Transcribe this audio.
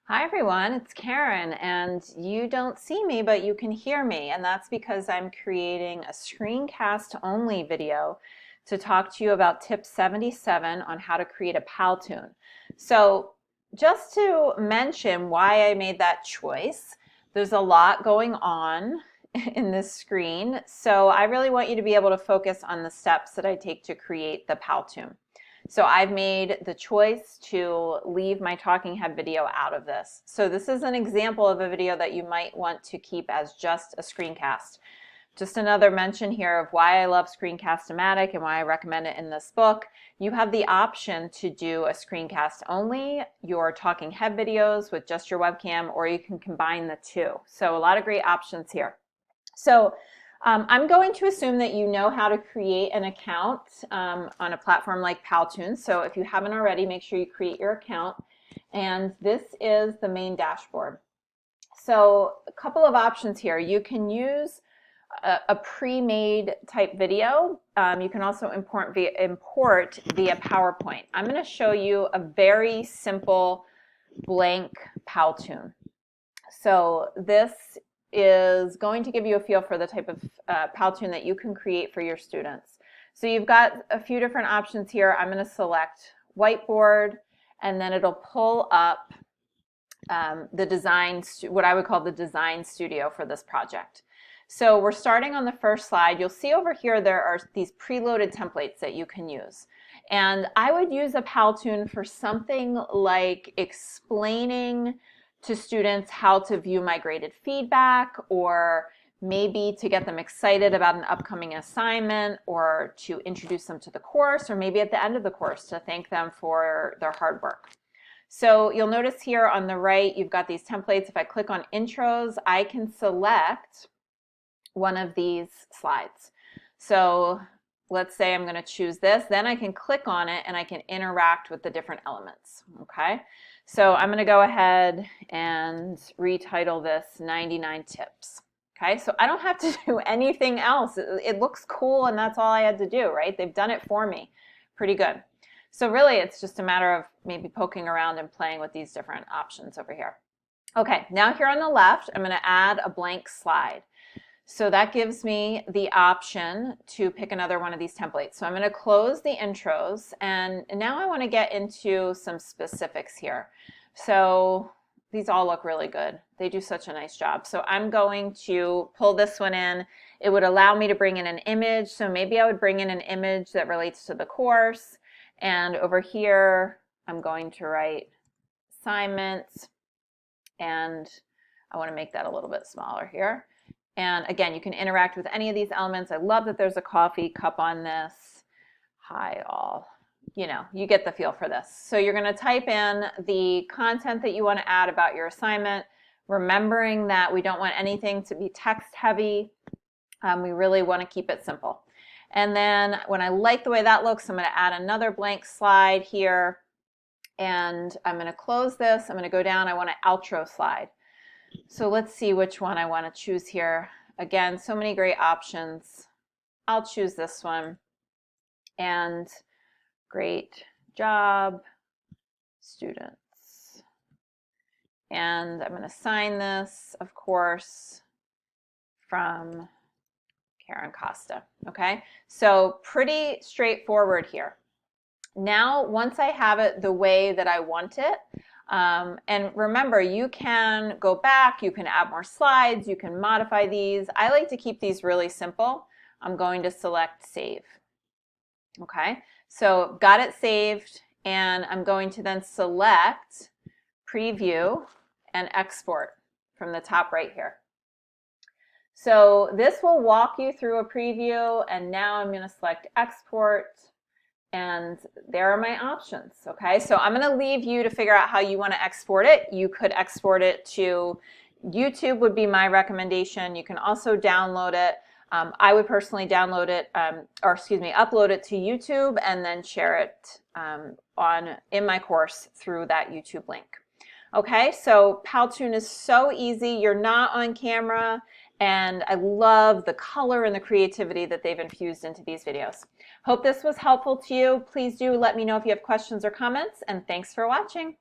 Hi everyone, it's Karen, and you don't see me, but you can hear me, and that's because I'm creating a screencast only video to talk to you about tip 77 on how to create a Powtoon. So just to mention why I made that choice, there's a lot going on in this screen, so I really want you to be able to focus on the steps that I take to create the Powtoon. So I've made the choice to leave my talking head video out of this. So this is an example of a video that you might want to keep as just a screencast. Just another mention here of why I love Screencast-O-Matic and why I recommend it in this book. You have the option to do a screencast only, your talking head videos with just your webcam, or you can combine the two. So a lot of great options here. So I'm going to assume that you know how to create an account on a platform like Powtoon. So if you haven't already, make sure you create your account. And this is the main dashboard. So a couple of options here. You can use a pre-made type video. You can also import via PowerPoint. I'm going to show you a very simple blank Powtoon. So this is going to give you a feel for the type of Powtoon that you can create for your students. So you've got a few different options here. I'm going to select whiteboard, and then it'll pull up the design, what I would call the design studio for this project. So we're starting on the first slide. You'll see over here there are these preloaded templates that you can use. And I would use a Powtoon for something like explaining to students how to view my graded feedback, or maybe to get them excited about an upcoming assignment, or to introduce them to the course, or maybe at the end of the course to thank them for their hard work. So you'll notice here on the right, you've got these templates. If I click on intros, I can select one of these slides. So let's say I'm going to choose this, then I can click on it and I can interact with the different elements. Okay, so I'm going to go ahead and retitle this 99 tips. Okay, so I don't have to do anything else. It looks cool, and that's all I had to do, right? They've done it for me. Pretty good. So really it's just a matter of maybe poking around and playing with these different options over here. Okay, now here on the left, I'm going to add a blank slide. So that gives me the option to pick another one of these templates. So I'm going to close the intros, and now I want to get into some specifics here. So these all look really good. They do such a nice job. So I'm going to pull this one in. It would allow me to bring in an image. So maybe I would bring in an image that relates to the course. And over here, I'm going to write assignments, and I want to make that a little bit smaller here. And again, you can interact with any of these elements. I love that there's a coffee cup on this. Hi all. You know, you get the feel for this. So you're going to type in the content that you want to add about your assignment, remembering that we don't want anything to be text heavy. We really want to keep it simple. And then when I like the way that looks, I'm going to add another blank slide here. And I'm going to close this. I'm going to go down. I want an outro slide. So let's see which one I want to choose here. Again, so many great options. I'll choose this one. And great job, students. And I'm going to sign this, of course, from Karen Costa. Okay, so pretty straightforward here. Now, once I have it the way that I want it, and remember, you can go back, you can add more slides, you can modify these. I like to keep these really simple. I'm going to select save. Okay, so got it saved, and I'm going to then select preview and export from the top right here. So this will walk you through a preview, and now I'm going to select export. And there are my options, okay? So I'm going to leave you to figure out how you want to export it. You could export it to YouTube would be my recommendation. You can also download it. I would personally download it, upload it to YouTube and then share it in my course through that YouTube link. Okay, so Powtoon is so easy. You're not on camera, and I love the color and the creativity that they've infused into these videos. Hope this was helpful to you. Please do let me know if you have questions or comments, and thanks for watching.